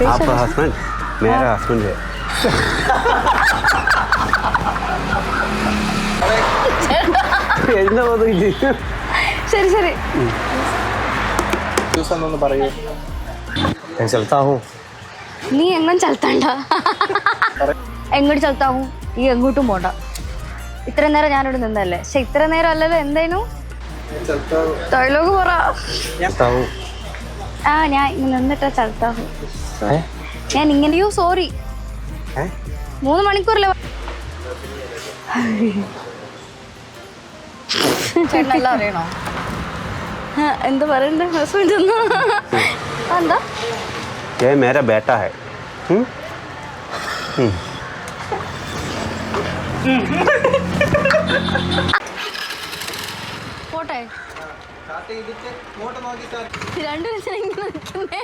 आपका हस्बैंड मेरा हस्बैंड है. എന്താ തോന്നില്ല? ശരി ശരി. പറയൂ. നീ എങ്ങും ചലത്തണ്ട. എങ്ങോട്ട് ചലത്താവും? ഈ എങ്ങോട്ടും പോണ്ട. ഇത്ര നേരം ഞാനിവിടെ നിന്നല്ലേ? പക്ഷെ ഇത്ര നേരം അല്ലല്ലോ. എന്തായിരുന്നു ഡയലോഗ് പറ. ആ ഞാൻ ഇങ്ങനെ നിന്നിട്ടാ ചലത്താവും. ഞാൻ ഇങ്ങനെയോ സോറി 3 മണിക്കൂറല്ലേ ചേട്ടനെല്ലാം അറിയണോ? എന്താ പറയണ്ടേ ഹസ്ബൻഡ് ഒന്നും എന്താ ये मेरा बेटा है. പോട്ടെ രണ്ടു ദിവസം ഇങ്ങനെ നിൽക്കുന്നേ.